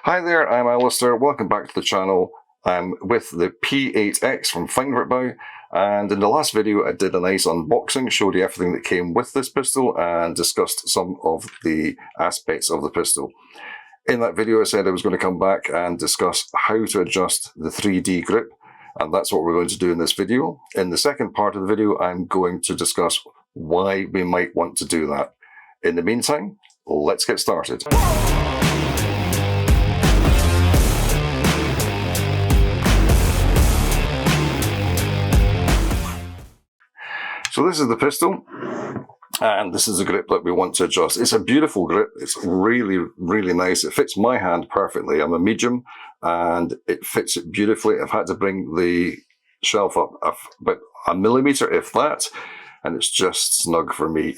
Hi there, I'm Alastair. Welcome back to the channel. I'm with the P8X from Feinwerkbau, and in the last video I did a nice unboxing, showed you everything that came with this pistol and discussed some of the aspects of the pistol. In that video I said I was going to come back and discuss how to adjust the 3D grip, and that's what we're going to do in this video. In the second part of the video I'm going to discuss why we might want to do that. In the meantime, let's get started. So this is the pistol, and this is the grip that we want to adjust. It's a beautiful grip. It's really, really nice. It fits my hand perfectly. I'm a medium, and it fits it beautifully. I've had to bring the shelf up about a millimeter, if that, and it's just snug for me.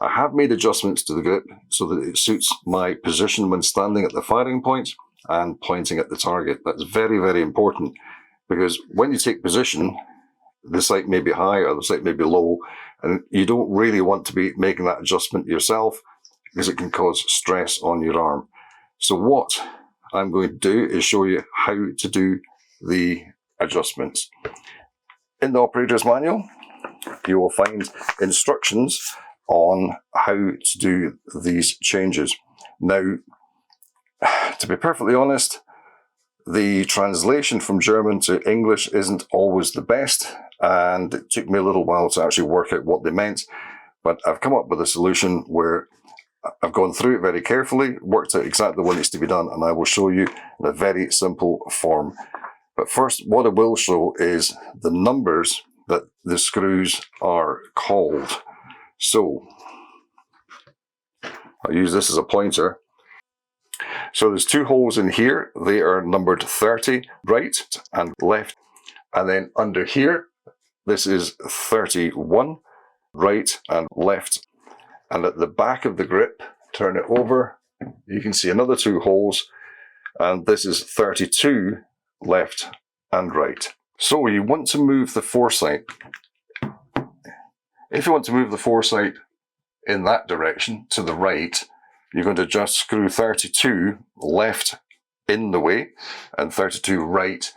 I have made adjustments to the grip so that it suits my position when standing at the firing point and pointing at the target. That's very, very important, because when you take position, the sight may be high or the sight may be low, and you don't really want to be making that adjustment yourself because it can cause stress on your arm. So what I'm going to do is show you how to do the adjustments. In the operator's manual, you will find instructions on how to do these changes. Now, to be perfectly honest, the translation from German to English isn't always the best, and it took me a little while to actually work out what they meant, but I've come up with a solution where I've gone through it very carefully, worked out exactly what needs to be done, and I will show you in a very simple form. But first, what I will show is the numbers that the screws are called. So, I'll use this as a pointer. So there's two holes in here. They are numbered 30, right and left. And then under here, this is 31, right and left. And at the back of the grip, turn it over, you can see another two holes, and this is 32, left and right. So you want to move the foresight. If you want to move the foresight in that direction, to the right, you're going to just screw 32 left in the way and 32 right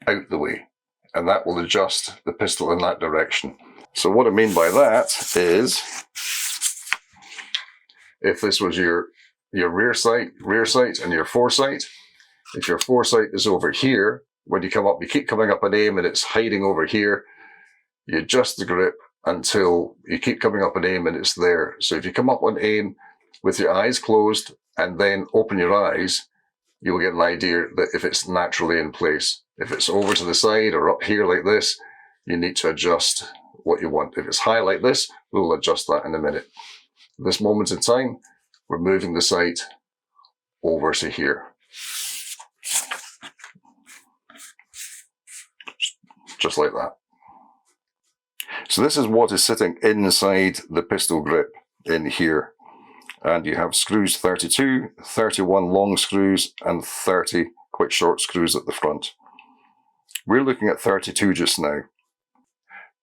out the way. And that will adjust the pistol in that direction. So what I mean by that is, if this was your rear sight and your foresight, if your foresight is over here, when you come up, you keep coming up and aim and it's hiding over here, you adjust the grip until you keep coming up and aim and it's there. So if you come up and aim with your eyes closed and then open your eyes, you'll get an idea that if it's naturally in place. If it's over to the side or up here like this, you need to adjust what you want. If it's high like this, we'll adjust that in a minute. At this moment in time, we're moving the sight over to here. Just like that. So this is what is sitting inside the pistol grip in here. And you have screws 32, 31 long screws, and 30 quite short screws at the front. We're looking at 32 just now.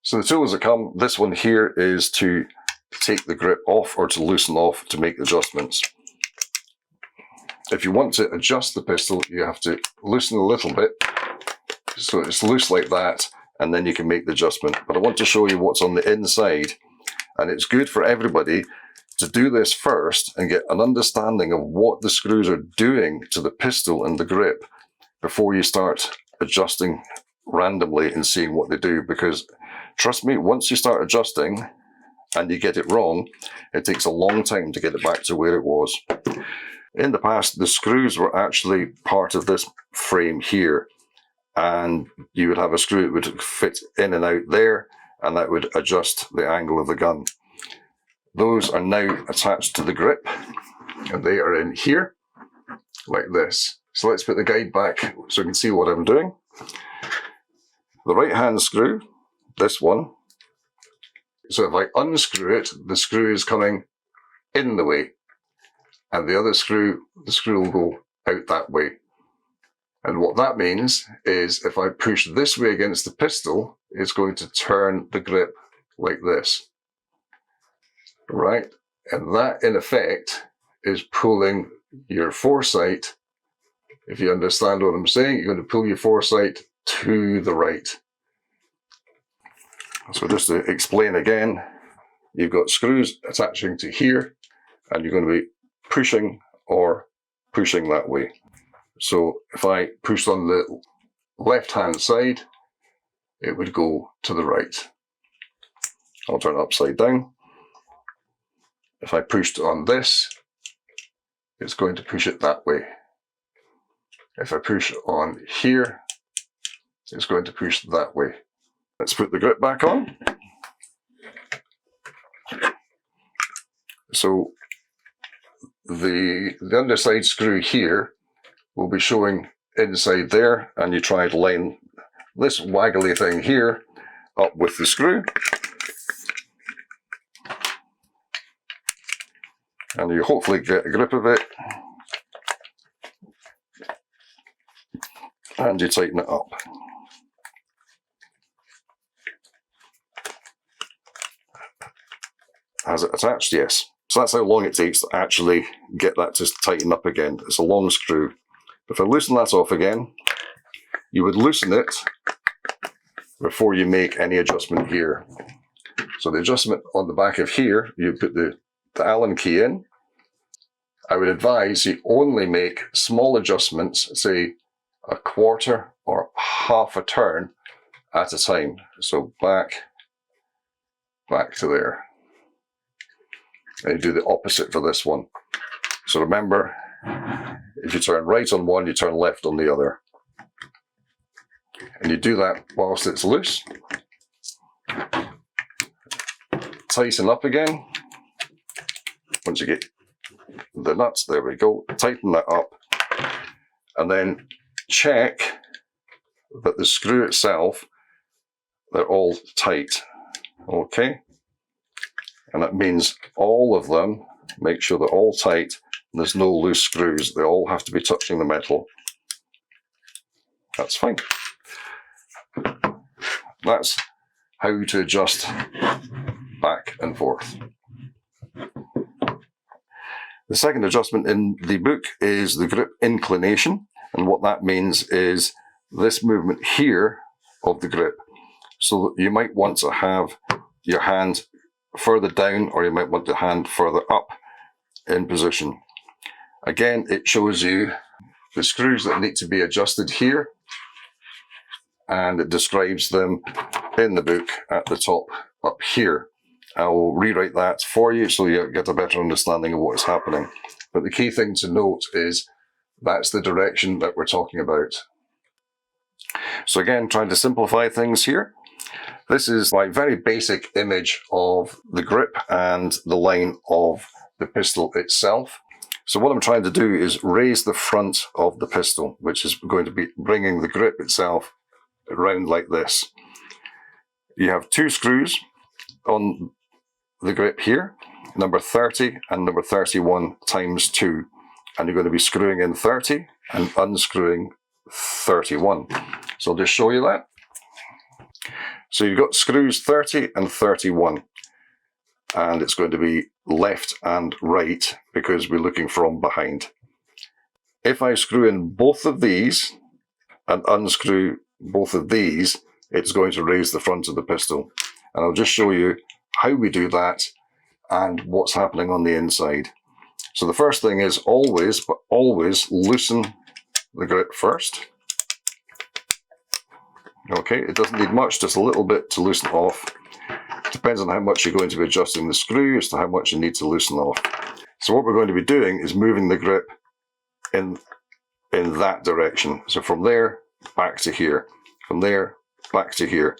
So the tools that come, this one here is to take the grip off or to loosen off to make adjustments. If you want to adjust the pistol, you have to loosen a little bit, so it's loose like that, and then you can make the adjustment. But I want to show you what's on the inside, and it's good for everybody to do this first and get an understanding of what the screws are doing to the pistol and the grip before you start adjusting randomly and seeing what they do. Because trust me, once you start adjusting and you get it wrong, it takes a long time to get it back to where it was. In the past, the screws were actually part of this frame here, and you would have a screw that would fit in and out there, and that would adjust the angle of the gun. Those are now attached to the grip, and they are in here, like this. So let's put the guide back so you can see what I'm doing. The right hand screw, this one. So if I unscrew it, the screw is coming in the way, and the other screw, the screw will go out that way. And what that means is if I push this way against the pistol, it's going to turn the grip like this. Right? And that, in effect, is pulling your foresight If you understand what I'm saying, you're going to pull your foresight to the right. So just to explain again, you've got screws attaching to here, and you're going to be pushing or pushing that way. So if I pushed on the left-hand side, it would go to the right. I'll turn it upside down. If I pushed on this, it's going to push it that way. If I push on here, it's going to push that way. Let's put the grip back on. So the underside screw here will be showing inside there, and you try to line this waggly thing here up with the screw, and you hopefully get a grip of it, and you tighten it up. Has it attached? Yes. So that's how long it takes to actually get that to tighten up again. It's a long screw. If I loosen that off again, you would loosen it before you make any adjustment here. So the adjustment on the back of here, you put the Allen key in. I would advise you only make small adjustments, say a quarter or half a turn at a time. So back to there. And you do the opposite for this one. So remember, if you turn right on one, you turn left on the other. And you do that whilst it's loose. Tighten up again. Once you get the nuts, there we go. Tighten that up. And then check that the screw itself, they're all tight. Okay? And that means all of them, make sure they're all tight and there's no loose screws. They all have to be touching the metal. That's fine. That's how to adjust back and forth. The second adjustment in the book is the grip inclination. And what that means is this movement here of the grip. So you might want to have your hand further down, or you might want the hand further up in position. Again, it shows you the screws that need to be adjusted here, and it describes them in the book at the top up here. I will rewrite that for you so you get a better understanding of what is happening. But the key thing to note is that's the direction that we're talking about. So again, trying to simplify things here. This is my very basic image of the grip and the line of the pistol itself. So what I'm trying to do is raise the front of the pistol, which is going to be bringing the grip itself around like this. You have two screws on the grip here, number 30 and number 31 times 2. And you're going to be screwing in 30 and unscrewing 31. So I'll just show you that. So you've got screws 30 and 31, and it's going to be left and right because we're looking from behind. If I screw in both of these and unscrew both of these, it's going to raise the front of the pistol. And I'll just show you how we do that and what's happening on the inside. So the first thing is always loosen the grip first. Okay, it doesn't need much, just a little bit to loosen off. Depends on how much you're going to be adjusting the screw as to how much you need to loosen off. So what we're going to be doing is moving the grip in that direction. So from there, back to here. From there, back to here.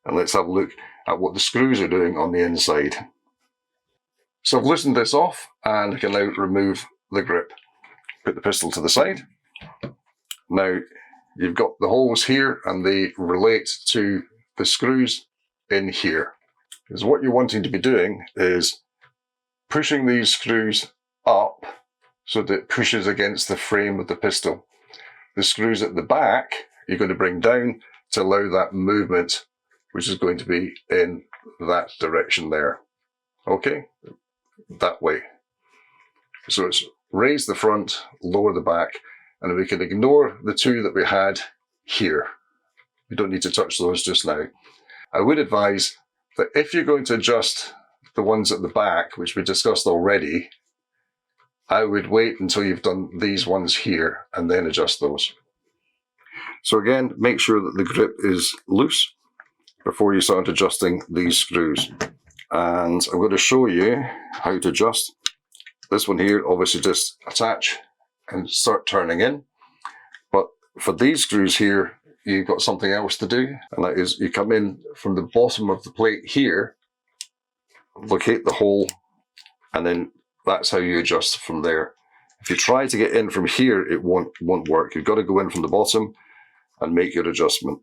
And let's have a look at what the screws are doing on the inside. So I've loosened this off, and I can now remove the grip. Put the pistol to the side. Now, you've got the holes here, and they relate to the screws in here. Because what you're wanting to be doing is pushing these screws up so that it pushes against the frame of the pistol. The screws at the back, you're going to bring down to allow that movement, which is going to be in that direction there. Okay? That way. So it's raise the front, lower the back, and we can ignore the two that we had here. We don't need to touch those just now. I would advise that if you're going to adjust the ones at the back, which we discussed already, I would wait until you've done these ones here and then adjust those. So again, make sure that the grip is loose before you start adjusting these screws. And I'm going to show you how to adjust. This one here, obviously just attach and start turning in. But for these screws here, you've got something else to do. And that is you come in from the bottom of the plate here, locate the hole, and then that's how you adjust from there. If you try to get in from here, it won't work. You've got to go in from the bottom and make your adjustment.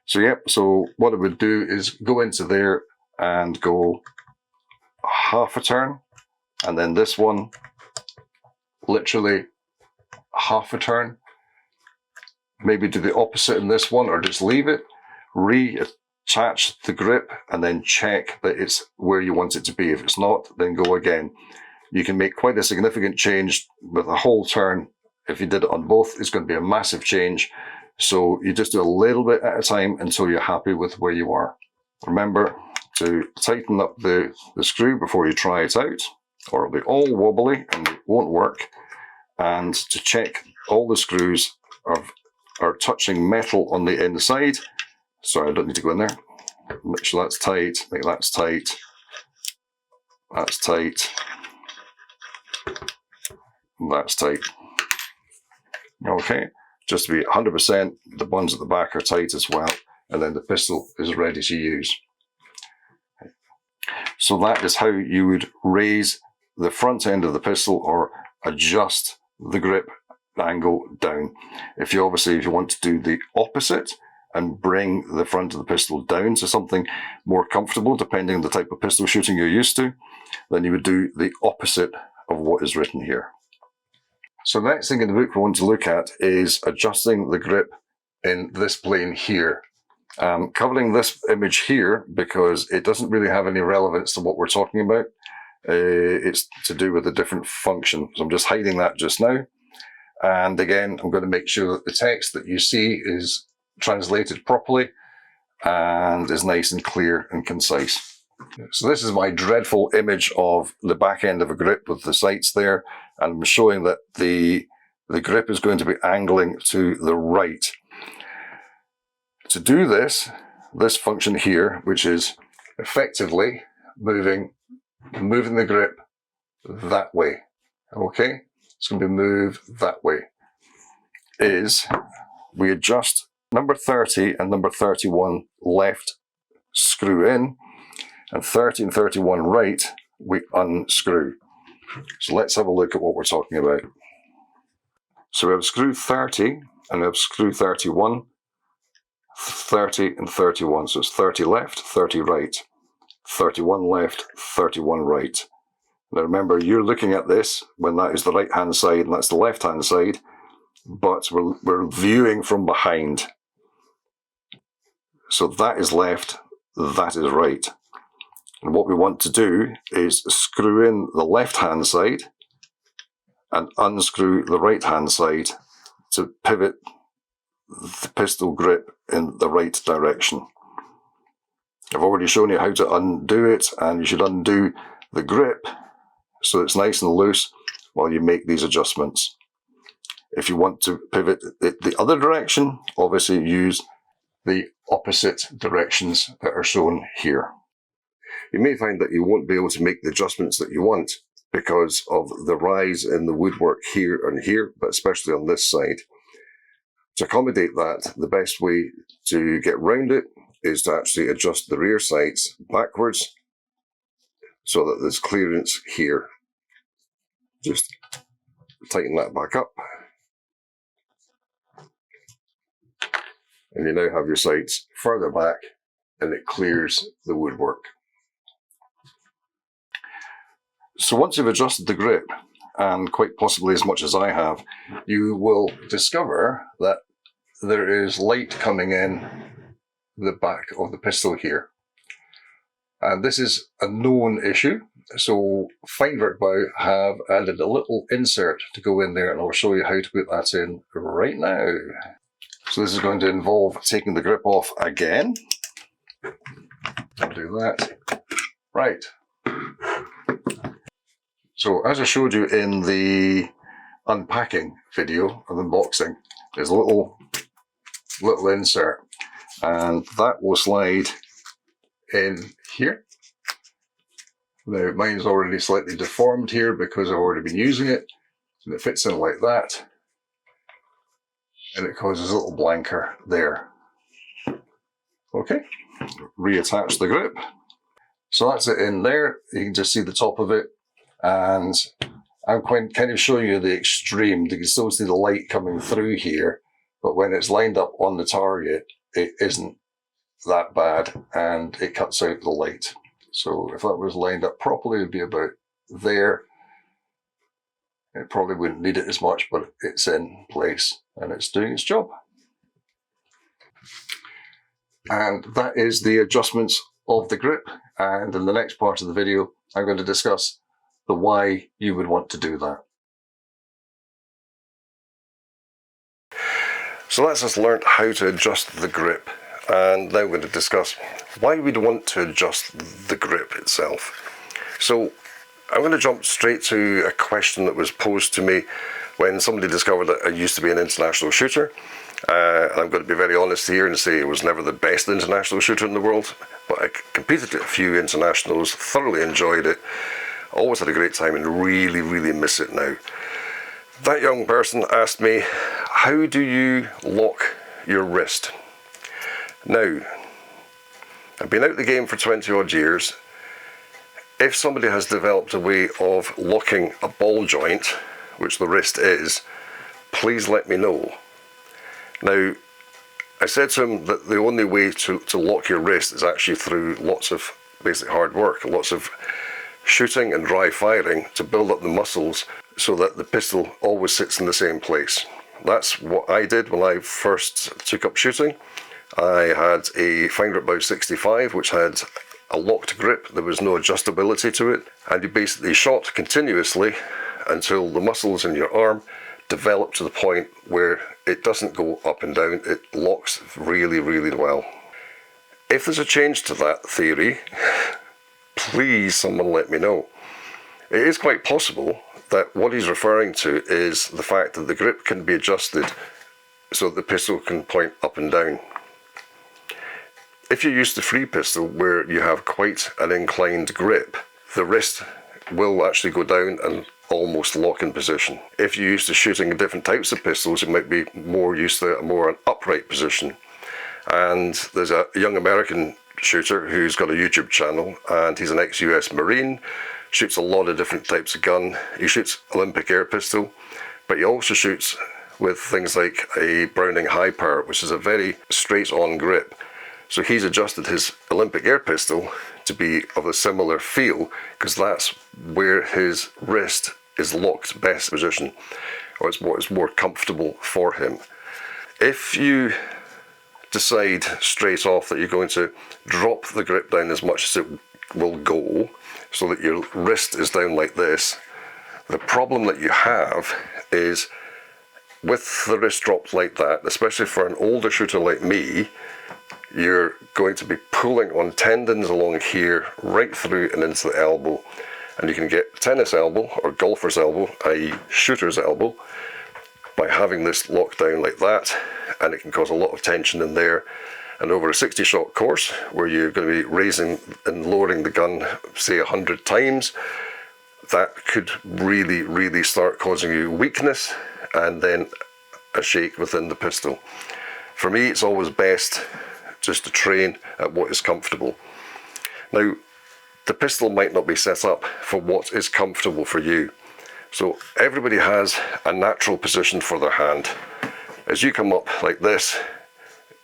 So yep, so what I would do is go into there and go half a turn, and then this one literally half a turn. Maybe do the opposite in this one, or just leave it, reattach the grip, and then check that it's where you want it to be. If it's not, then go again. You can make quite a significant change with a whole turn. If you did it on both, it's going to be a massive change. So you just do a little bit at a time until you're happy with where you are. Remember to tighten up the screw before you try it out, or it'll be all wobbly and it won't work. And to check all the screws are touching metal on the inside. Sorry, I don't need to go in there. Make sure that's tight, make that's tight, that's tight, that's tight. Okay, just to be 100%, the ones at the back are tight as well, and then the pistol is ready to use. So that is how you would raise the front end of the pistol or adjust the grip angle down. If you want to do the opposite and bring the front of the pistol down to something more comfortable, depending on the type of pistol shooting you're used to, then you would do the opposite of what is written here. So the next thing in the book we want to look at is adjusting the grip in this plane here. Covering this image here because it doesn't really have any relevance to what we're talking about. It's to do with a different function. So I'm just hiding that just now. And again, I'm going to make sure that the text that you see is translated properly and is nice and clear and concise. So this is my dreadful image of the back end of a grip with the sights there. And I'm showing that the grip is going to be angling to the right. To do this function here, which is effectively moving the grip that way, okay? It's going to be moved that way, is we adjust number 30 and number 31 left, screw in, and 30 and 31 right, we unscrew. So let's have a look at what we're talking about. So we have screw 30 and we have screw 31, 30 and 31. So it's 30 left, 30 right, 31 left, 31 right. Now remember, you're looking at this when that is the right hand side and that's the left hand side, but we're viewing from behind. So that is left, that is right. And what we want to do is screw in the left hand side and unscrew the right hand side to pivot the pistol grip in the right direction. I've already shown you how to undo it, and you should undo the grip so it's nice and loose while you make these adjustments. If you want to pivot it the other direction, obviously use the opposite directions that are shown here. You may find that you won't be able to make the adjustments that you want because of the rise in the woodwork here and here, but especially on this side. To accommodate that, the best way to get round it is to actually adjust the rear sights backwards so that there's clearance here. Just tighten that back up. And you now have your sights further back and it clears the woodwork. So once you've adjusted the grip, and quite possibly as much as I have, you will discover that there is light coming in the back of the pistol here. And this is a known issue. So Feinwerkbau have added a little insert to go in there, and I'll show you how to put that in right now. So this is going to involve taking the grip off again. I'll do that. Right. So as I showed you in the unpacking video of unboxing, there's a little insert, and that will slide in here. Now mine's already slightly deformed here because I've already been using it, and it fits in like that, and it causes a little blanker there. Okay, reattach the grip. So that's it in there. You can just see the top of it, and I'm kind of showing you the extreme. You can still see the light coming through here, but when it's lined up on the target, it isn't that bad, and it cuts out the light. So if that was lined up properly, it would be about there. It probably wouldn't need it as much, but it's in place and it's doing its job. And that is the adjustments of the grip. And in the next part of the video, I'm going to discuss the why you would want to do that. So let's just learn how to adjust the grip. And now we're going to discuss why we'd want to adjust the grip itself. So I'm going to jump straight to a question that was posed to me when somebody discovered that I used to be an international shooter. I'm going to be very honest here and say it was never the best international shooter in the world, but I competed at a few internationals, thoroughly enjoyed it, always had a great time, and really, really miss it now. That young person asked me, how do you lock your wrist? Now, I've been out of the game for 20 odd years. If somebody has developed a way of locking a ball joint, which the wrist is, please let me know. Now, I said to him that the only way to lock your wrist is actually through lots of basic hard work, lots of shooting and dry firing to build up the muscles so that the pistol always sits in the same place. That's what I did when I first took up shooting. I had a Feinwerkbau 65 which had a locked grip. There was no adjustability to it, and you basically shot continuously until the muscles in your arm develop to the point where it doesn't go up and down, it locks really, really well. If there's a change to that theory, please someone let me know. It is quite possible that what he's referring to is the fact that the grip can be adjusted so that the pistol can point up and down. If you use the free pistol where you have quite an inclined grip, the wrist will actually go down and almost lock in position. If you're used to shooting different types of pistols, it might be more used to an upright position. And there's a young American shooter who's got a YouTube channel, and he's an ex-US Marine, shoots a lot of different types of gun. He shoots Olympic air pistol, but he also shoots with things like a Browning high power, which is a very straight-on grip. So he's adjusted his Olympic air pistol to be of a similar feel, because that's where his wrist is locked best position, or it's what is more comfortable for him. If you decide straight off that you're going to drop the grip down as much as it will go, so that your wrist is down like this, the problem that you have is with the wrist dropped like that, especially for an older shooter like me, you're going to be pulling on tendons along here right through and into the elbow, and you can get tennis elbow or golfer's elbow, i.e. shooter's elbow, by having this locked down like that, and it can cause a lot of tension in there. And over a 60 shot course where you're going to be raising and lowering the gun say 100 times, that could really, really start causing you weakness and then a shake within the pistol. For me, it's always best just to train at what is comfortable. Now, the pistol might not be set up for what is comfortable for you. So everybody has a natural position for their hand. As you come up like this,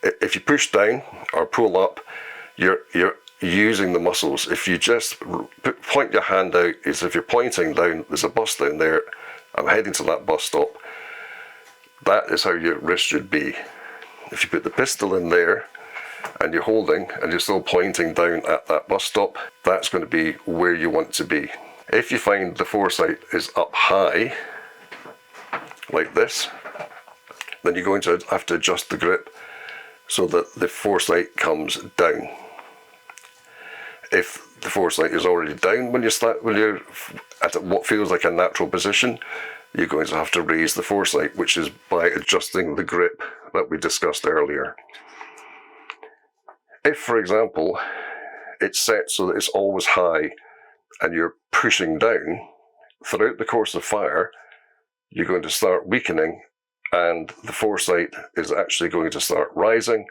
if you push down or pull up, you're using the muscles. If you just point your hand out, as if you're pointing down, there's a bus down there, I'm heading to that bus stop. That is how your wrist should be. If you put the pistol in there, and you're holding and you're still pointing down at that bus stop, that's going to be where you want to be. If you find the foresight is up high, like this, then you're going to have to adjust the grip so that the foresight comes down. If the foresight is already down when you're at what feels like a natural position, you're going to have to raise the foresight, which is by adjusting the grip that we discussed earlier. If, for example, it's set so that it's always high and you're pushing down, throughout the course of fire, you're going to start weakening and the foresight is actually going to start rising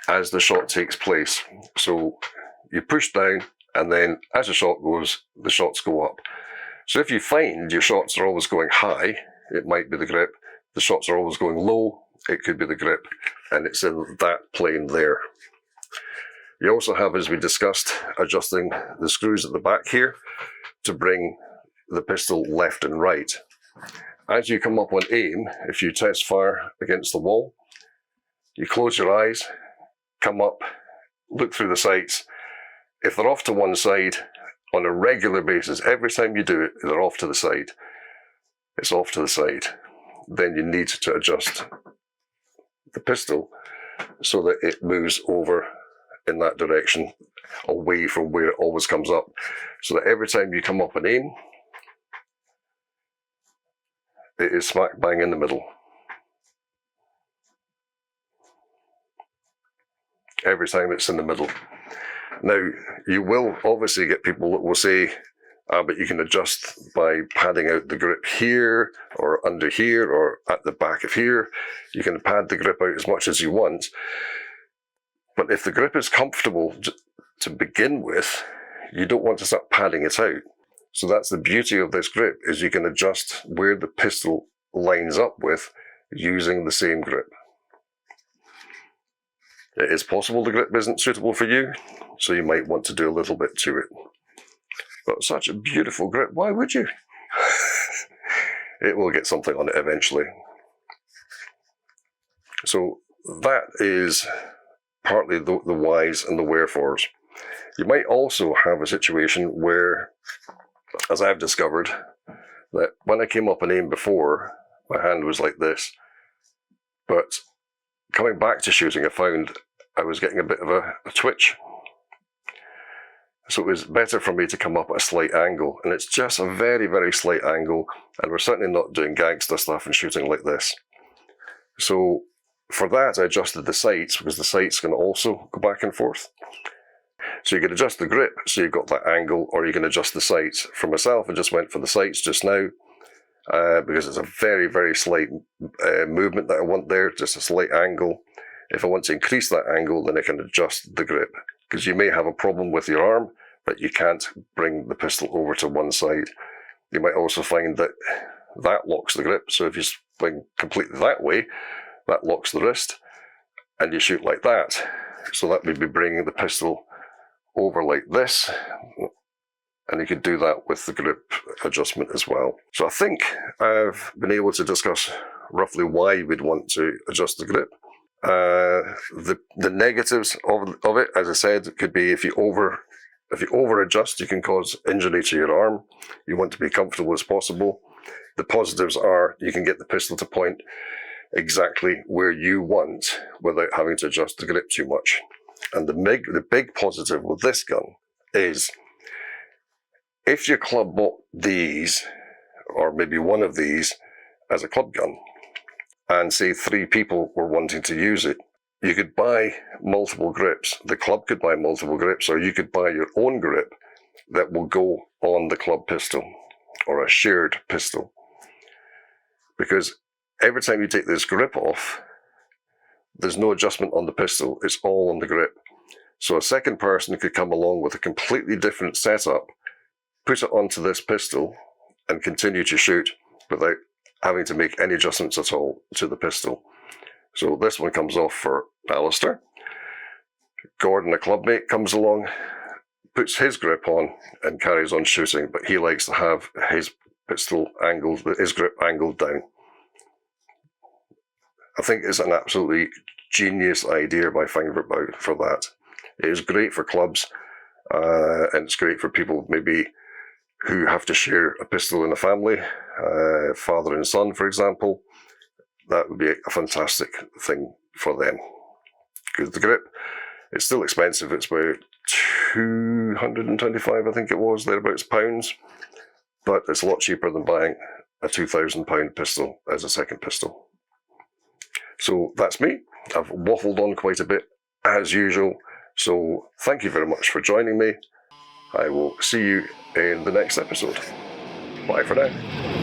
as the shot takes place. So you push down and then as the shot goes, the shots go up. So if you find your shots are always going high, it might be the grip. The shots are always going low, it could be the grip, and it's in that plane there. You also have, as we discussed, adjusting the screws at the back here to bring the pistol left and right. As you come up on aim, if you test fire against the wall, you close your eyes, come up, look through the sights. If they're off to one side, on a regular basis, every time you do it, they're off to the side. It's off to the side. Then you need to adjust the pistol so that it moves over in that direction, away from where it always comes up. So that every time you come up and aim, it is smack bang in the middle. Every time it's in the middle. Now, you will obviously get people that will say, but you can adjust by padding out the grip here, or under here, or at the back of here. You can pad the grip out as much as you want. But if the grip is comfortable to begin with, you don't want to start padding it out. So that's the beauty of this grip, is you can adjust where the pistol lines up with using the same grip. It is possible the grip isn't suitable for you, so you might want to do a little bit to it. But such a beautiful grip, why would you? It will get something on it eventually. So that is partly the whys and the wherefores. You might also have a situation where, as I've discovered, that when I came up and aimed before, my hand was like this, but coming back to shooting, I found I was getting a bit of a twitch. So it was better for me to come up at a slight angle, and it's just a very, very slight angle, and we're certainly not doing gangster stuff and shooting like this. So for that, I adjusted the sights, because the sights can also go back and forth. So you can adjust the grip, so you've got that angle, or you can adjust the sights. For myself, I just went for the sights just now, because it's a very, very slight movement that I want there, just a slight angle. If I want to increase that angle, then I can adjust the grip, because you may have a problem with your arm, but you can't bring the pistol over to one side. You might also find that that locks the grip, so if you swing completely that way, that locks the wrist, and you shoot like that. So that would be bringing the pistol over like this, and you could do that with the grip adjustment as well. So I think I've been able to discuss roughly why we'd want to adjust the grip. The negatives of it, as I said, could be if you over adjust, you can cause injury to your arm. You want to be comfortable as possible. The positives are you can get the pistol to point exactly where you want without having to adjust the grip too much. And the big positive with this gun is if your club bought these, or maybe one of these as a club gun, and say 3 people were wanting to use it, you could buy multiple grips. The club could buy multiple grips, or you could buy your own grip that will go on the club pistol, or a shared pistol. Because every time you take this grip off, there's no adjustment on the pistol, it's all on the grip. So a second person could come along with a completely different setup, put it onto this pistol, and continue to shoot without having to make any adjustments at all to the pistol. So this one comes off for Alastair. Gordon, a clubmate, comes along, puts his grip on and carries on shooting, but he likes to have his pistol angled, his grip angled down. I think it's an absolutely genius idea by Feinwerkbau for that. It is great for clubs, and it's great for people maybe who have to share a pistol in a family, father and son, for example. That would be a fantastic thing for them. Because the grip, it's still expensive. It's about 225, I think it was, thereabouts pounds. But it's a lot cheaper than buying a £2,000 pistol as a second pistol. So that's me. I've waffled on quite a bit, as usual. So thank you very much for joining me. I will see you in the next episode. Bye for now.